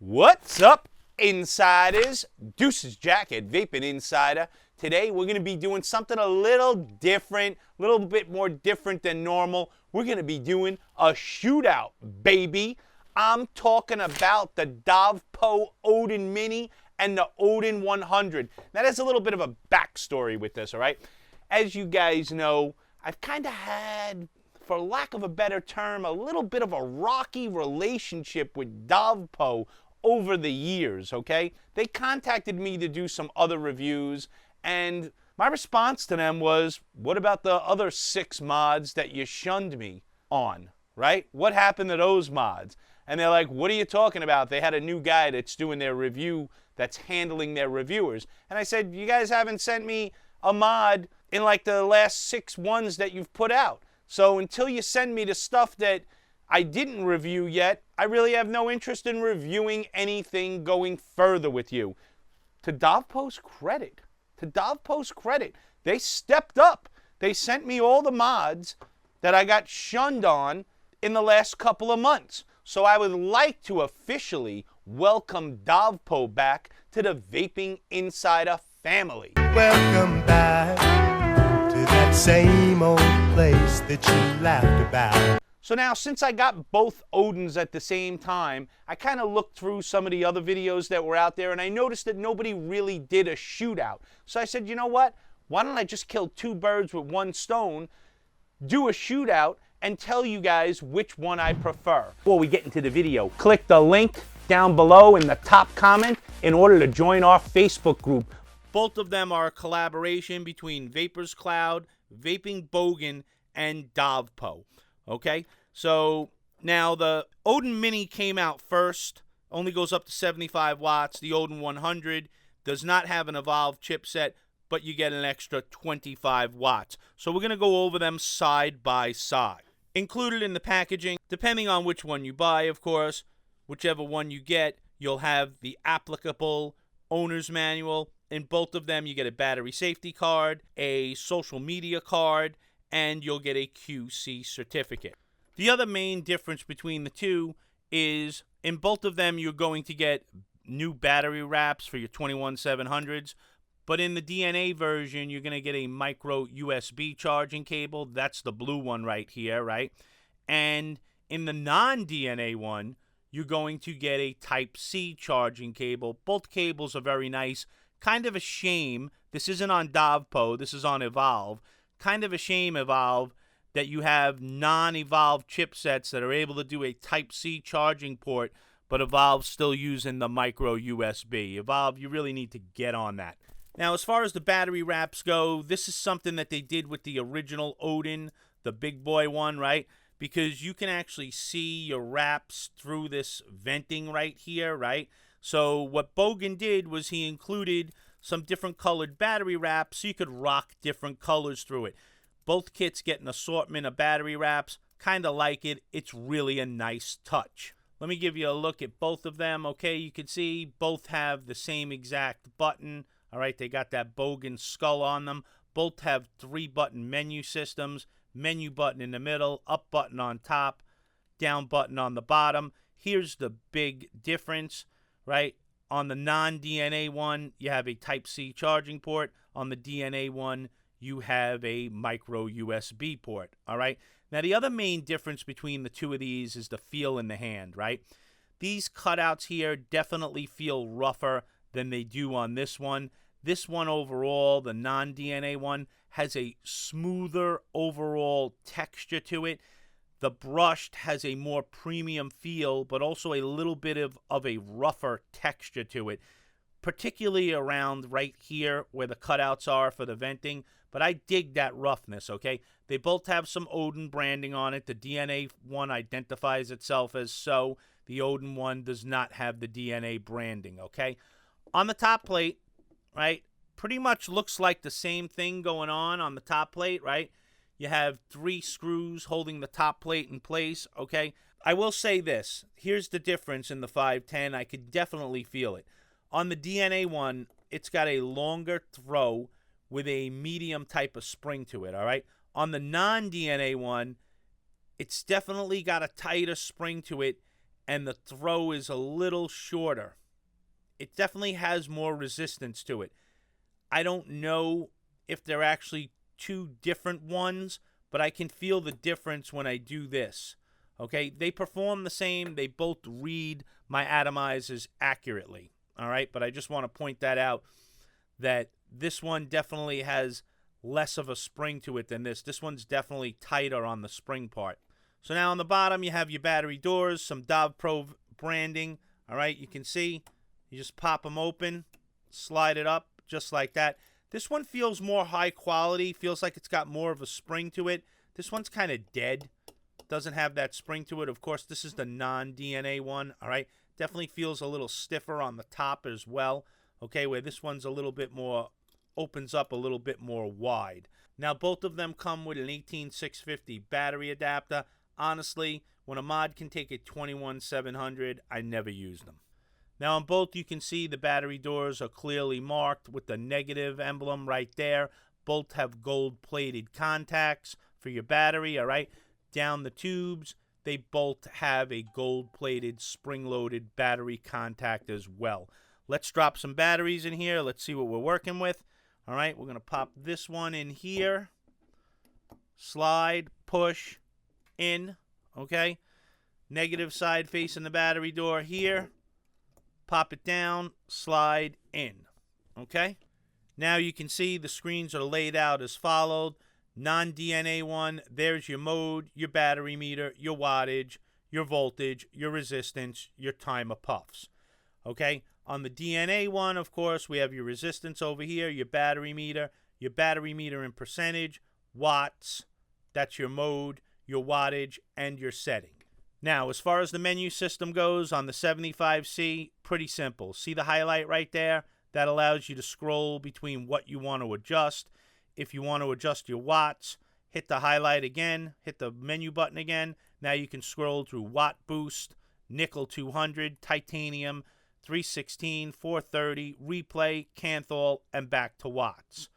What's up, insiders? Deuces Jacket, Vaping Insider. Today we're going to be doing something a little different, a little bit more different than normal. We're going to be doing a shootout, baby. I'm talking about the Dovpo Odin Mini and the Odin 100. Now there's a little bit of a backstory with this, all right? As you guys know, I've kind of had, for lack of a better term, a little bit of a rocky relationship with Dovpo over the years, okay? They contacted me to do some other reviews, and my response to them was, what about the other 6 mods that you shunned me on, right? What happened to those mods? And they're like, what are you talking about? They had a new guy that's doing their review, that's handling their reviewers. And I said, you guys haven't sent me a mod in like the last 6 ones that you've put out. So until you send me the stuff that I didn't review yet, I really have no interest in reviewing anything going further with you. To Dovpo's credit, they stepped up. They sent me all the mods that I got shunned on in the last couple of months. So I would like to officially welcome Dovpo back to the Vaping Insider family. Welcome back to that same old place that you laughed about. So now, since I got both Odins at the same time, I kind of looked through some of the other videos that were out there, and I noticed that nobody really did a shootout. So I said, you know what? Why don't I just kill 2 birds with 1 stone, do a shootout, and tell you guys which one I prefer. Before we get into the video, click the link down below in the top comment in order to join our Facebook group. Both of them are a collaboration between Vapors Cloud, Vaping Bogan, and Dovpo. Okay, so now the Odin Mini came out first, only goes up to 75 watts. The Odin 100 does not have an Evolve chipset, but you get an extra 25 watts. So we're going to go over them side by side. Included in the packaging, depending on which one you buy, of course, whichever one you get, you'll have the applicable owner's manual. In both of them, you get a battery safety card, a social media card, and you'll get a QC certificate. The other main difference between the two is in both of them you're going to get new battery wraps for your 21700s, but in the DNA version you're going to get a micro USB charging cable. That's the blue one right here, right? And in the non-DNA one, you're going to get a Type-C charging cable. Both cables are very nice. Kind of a shame, this isn't on Dovpo, this is on Evolve. Kind of a shame, Evolve, that you have non-Evolve chipsets that are able to do a Type-C charging port, but Evolve's still using the micro USB. Evolve, you really need to get on that. Now, as far as the battery wraps go, this is something that they did with the original Odin, the big boy one, right? Because you can actually see your wraps through this venting right here, right? So what Bogan did was he included some different colored battery wraps so you could rock different colors through it. Both kits get an assortment of battery wraps. Kind of like it. It's really a nice touch. Let me give you a look at both of them. Okay, you can see both have the same exact button. All right, they got that Bogan skull on them. Both have 3-button menu systems. Menu button in the middle, up button on top, down button on the bottom. Here's the big difference, right? On the non-DNA one, you have a Type-C charging port. On the DNA one, you have a micro USB port, all right? Now, the other main difference between the two of these is the feel in the hand, right? These cutouts here definitely feel rougher than they do on this one. This one overall, the non-DNA one, has a smoother overall texture to it. The brushed has a more premium feel, but also a little bit of a rougher texture to it, particularly around right here where the cutouts are for the venting. But I dig that roughness, okay? They both have some Odin branding on it. The DNA one identifies itself as so. The Odin one does not have the DNA branding, okay? On the top plate, right, pretty much looks like the same thing going on the top plate, right? You have 3 screws holding the top plate in place, okay? I will say this. Here's the difference in the 510. I could definitely feel it. On the DNA one, it's got a longer throw with a medium type of spring to it, all right? On the non-DNA one, it's definitely got a tighter spring to it, and the throw is a little shorter. It definitely has more resistance to it. I don't know if they're actually two different ones, but I can feel the difference when I do this. Okay, they perform the same. They both read my atomizers accurately. All right, but I just want to point that out, that this one definitely has less of a spring to it than this. This one's definitely tighter on the spring part. So now on the bottom, you have your battery doors, some Dovpo branding. All right, you can see, you just pop them open, slide it up just like that. This one feels more high quality, feels like it's got more of a spring to it. This one's kind of dead, doesn't have that spring to it. Of course, this is the non-DNA one, all right? Definitely feels a little stiffer on the top as well, okay, where this one's a little bit more, opens up a little bit more wide. Now, both of them come with an 18650 battery adapter. Honestly, when a mod can take a 21700, I never use them. Now, on both, you can see the battery doors are clearly marked with the negative emblem right there. Both have gold-plated contacts for your battery, all right? Down the tubes, they both have a gold-plated, spring-loaded battery contact as well. Let's drop some batteries in here. Let's see what we're working with. All right, we're going to pop this one in here. Slide, push, in, okay? Negative side facing the battery door here. Pop it down, slide in, okay? Now you can see the screens are laid out as followed. Non-DNA one, there's your mode, your battery meter, your wattage, your voltage, your resistance, your timer puffs, okay? On the DNA one, of course, we have your resistance over here, your battery meter in percentage, watts, that's your mode, your wattage, and your setting. Now, as far as the menu system goes on the 75C, pretty simple. See the highlight right there? That allows you to scroll between what you want to adjust. If you want to adjust your watts, hit the highlight again, hit the menu button again. Now you can scroll through watt boost, nickel 200, titanium, 316, 430, replay, Canthal, and back to watts,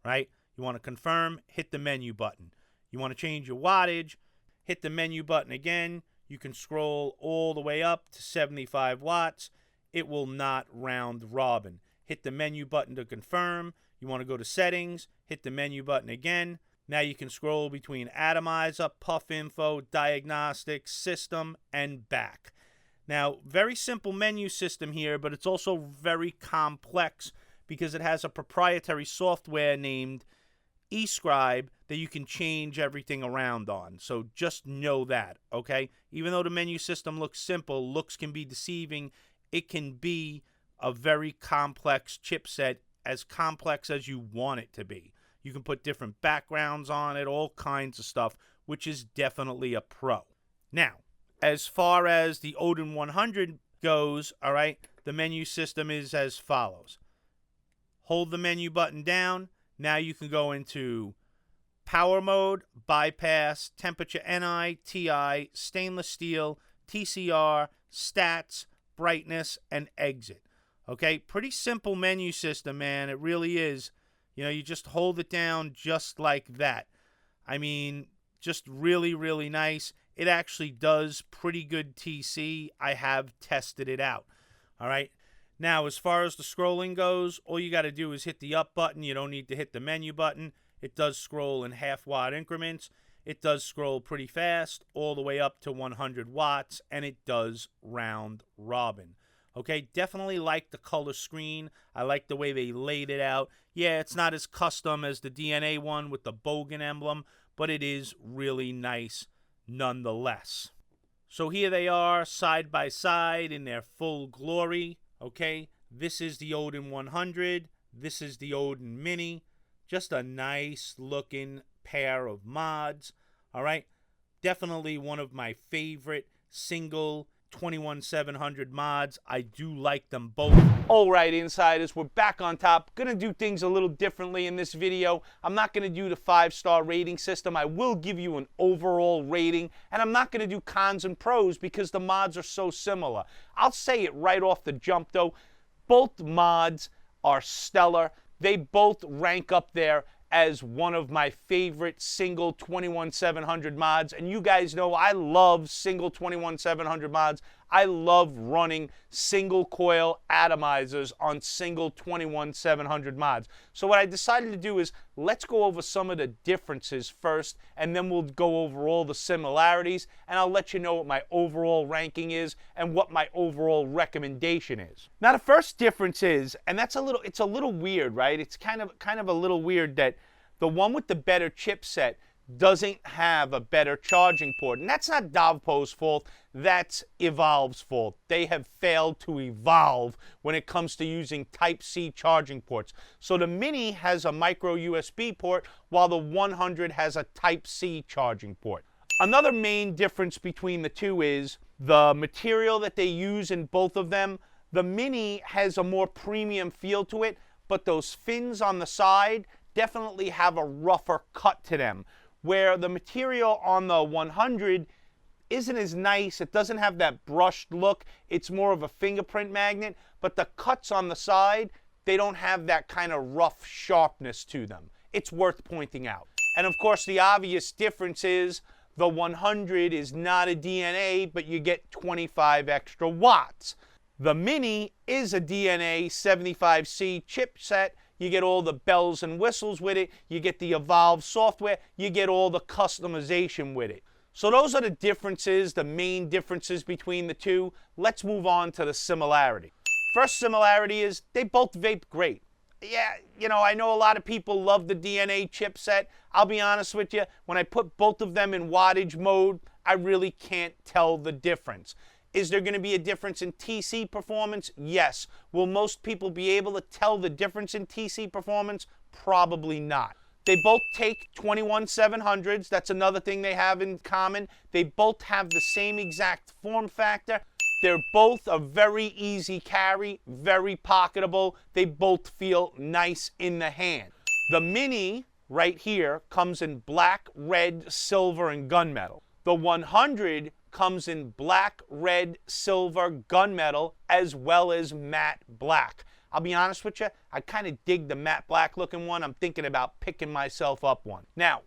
right? You want to confirm, hit the menu button. You want to change your wattage, hit the menu button again. You can scroll all the way up to 75 watts. It will not round robin. Hit the menu button to confirm. You want to go to settings, hit the menu button again. Now you can scroll between atomizer, puff info, diagnostics, system, and back. Now, very simple menu system here, but it's also very complex because it has a proprietary software named eScribe that you can change everything around on. So just know that, okay? Even though the menu system looks simple, looks can be deceiving. It can be a very complex chipset, as complex as you want it to be. You can put different backgrounds on it, all kinds of stuff, which is definitely a pro. Now, as far as the Odin 100 goes, all right, the menu system is as follows. Hold the menu button down. Now you can go into power mode, bypass, temperature NI, TI, stainless steel, TCR, stats, brightness, and exit. Okay, pretty simple menu system, man. It really is. You know, you just hold it down just like that. I mean, just really, really nice. It actually does pretty good TC. I have tested it out. All right. Now, as far as the scrolling goes, all you got to do is hit the up button. You don't need to hit the menu button. It does scroll in half-watt increments. It does scroll pretty fast, all the way up to 100 watts, and it does round robin. Okay, definitely like the color screen. I like the way they laid it out. Yeah, it's not as custom as the DNA one with the Bogan emblem, but it is really nice nonetheless. So here they are, side by side in their full glory. Okay, this is the Odin 100. This is the Odin Mini. Just a nice looking pair of mods. All right, definitely one of my favorite single 21700 mods. I do like them both. All right, insiders, we're back on top. Gonna do things a little differently in this video. I'm not gonna do the 5-star rating system. I will give you an overall rating, and I'm not gonna do cons and pros because the mods are so similar. I'll say it right off the jump though, both mods are stellar. They both rank up there as one of my favorite single 21700 mods, and you guys know I love single 21700 mods. I love running single coil atomizers on single 21700 mods. So what I decided to do is let's go over some of the differences first, and then we'll go over all the similarities, and I'll let you know what my overall ranking is and what my overall recommendation is. Now the first difference is, and it's a little weird, right? It's kind of a little weird that the one with the better chipset doesn't have a better charging port. And that's not Dovpo's fault, that's Evolve's fault. They have failed to evolve when it comes to using Type-C charging ports. So the Mini has a micro USB port, while the 100 has a Type-C charging port. Another main difference between the two is the material that they use in both of them. The Mini has a more premium feel to it, but those fins on the side definitely have a rougher cut to them, where the material on the 100 isn't as nice. It doesn't have that brushed look. It's more of a fingerprint magnet, but the cuts on the side, they don't have that kind of rough sharpness to them. It's worth pointing out. And of course, the obvious difference is the 100 is not a DNA, but you get 25 extra watts. The Mini is a DNA 75C chipset. You get all the bells and whistles with it. You get the Evolve software. You get all the customization with it. So those are the differences, the main differences between the two. Let's move on to the similarity. First similarity is they both vape great. Yeah, I know a lot of people love the DNA chipset. I'll be honest with you, when I put both of them in wattage mode, I really can't tell the difference. Is there going to be a difference in TC performance? Yes. Will most people be able to tell the difference in TC performance? Probably not. They both take 21700s. That's another thing they have in common. They both have the same exact form factor. They're both a very easy carry, very pocketable. They both feel nice in the hand. The Mini, right here, comes in black, red, silver, and gunmetal. The 100 comes in black, red, silver, gunmetal, as well as matte black. I'll be honest with you, I kind of dig the matte black looking one. I'm thinking about picking myself up one. Now,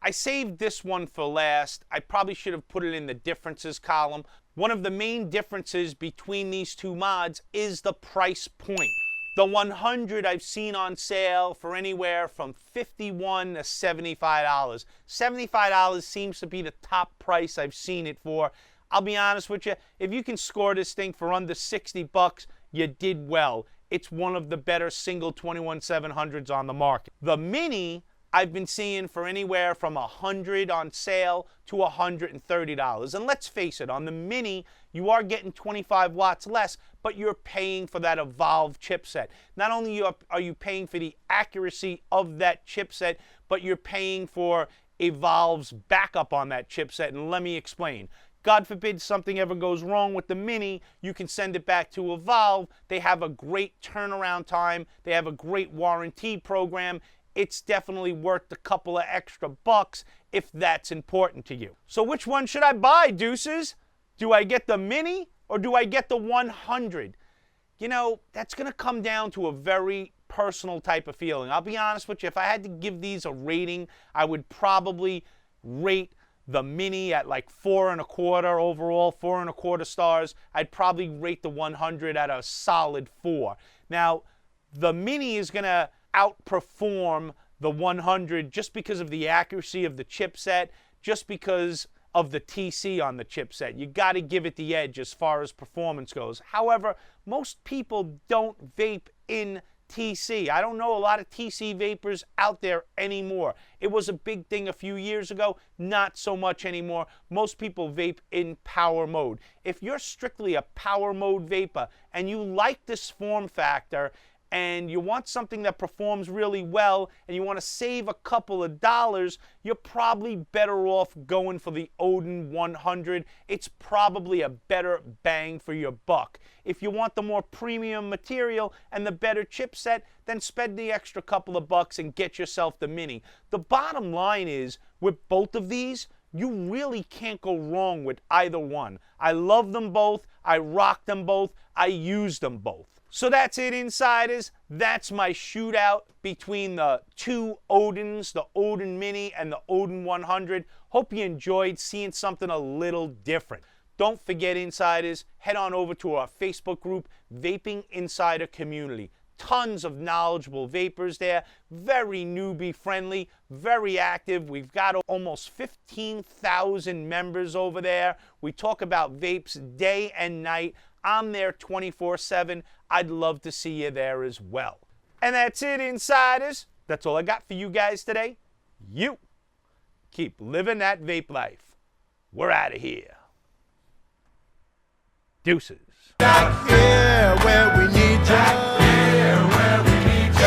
I saved this one for last. I probably should have put it in the differences column. One of the main differences between these two mods is the price point. The 100 I've seen on sale for anywhere from $51 to $75. $75 seems to be the top price I've seen it for. I'll be honest with you, if you can score this thing for under 60 bucks, you did well. It's one of the better single 21700s on the market. The Mini I've been seeing for anywhere from $100 on sale to $130. And let's face it, on the Mini, you are getting 25 watts less, but you're paying for that Evolve chipset. Not only are you paying for the accuracy of that chipset, but you're paying for Evolve's backup on that chipset. And let me explain. God forbid something ever goes wrong with the Mini, you can send it back to Evolve. They have a great turnaround time. They have a great warranty program. It's definitely worth a couple of extra bucks if that's important to you. So which one should I buy, deuces? Do I get the Mini or do I get the 100? That's going to come down to a very personal type of feeling. I'll be honest with you, if I had to give these a rating, I would probably rate the Mini at like 4.25 overall, 4.25 stars. I'd probably rate the 100 at a solid 4. Now, the Mini is going to outperform the 100 just because of the accuracy of the chipset, just because of the TC on the chipset. You got to give it the edge as far as performance goes. However, most people don't vape in TC. I don't know a lot of TC vapors out there anymore. It was a big thing a few years ago, not so much anymore. Most people vape in power mode. If you're strictly a power mode vapor and you like this form factor and you want something that performs really well and you want to save a couple of dollars, you're probably better off going for the Odin 100. It's probably a better bang for your buck. If you want the more premium material and the better chipset, then spend the extra couple of bucks and get yourself the Mini. The bottom line is, with both of these, you really can't go wrong with either one. I love them both. I rock them both. I use them both. So that's it, insiders. That's my shootout between the two Odins, the Odin Mini and the Odin 100. Hope you enjoyed seeing something a little different. Don't forget, insiders, head on over to our Facebook group, Vaping Insider Community. Tons of knowledgeable vapors there, very newbie friendly, very active. We've got almost 15,000 members over there. We talk about vapes day and night. I'm there 24/7. I'd love to see you there as well. And that's it, insiders. That's all I got for you guys today. You keep living that vape life. We're out of here. Deuces. Back here where we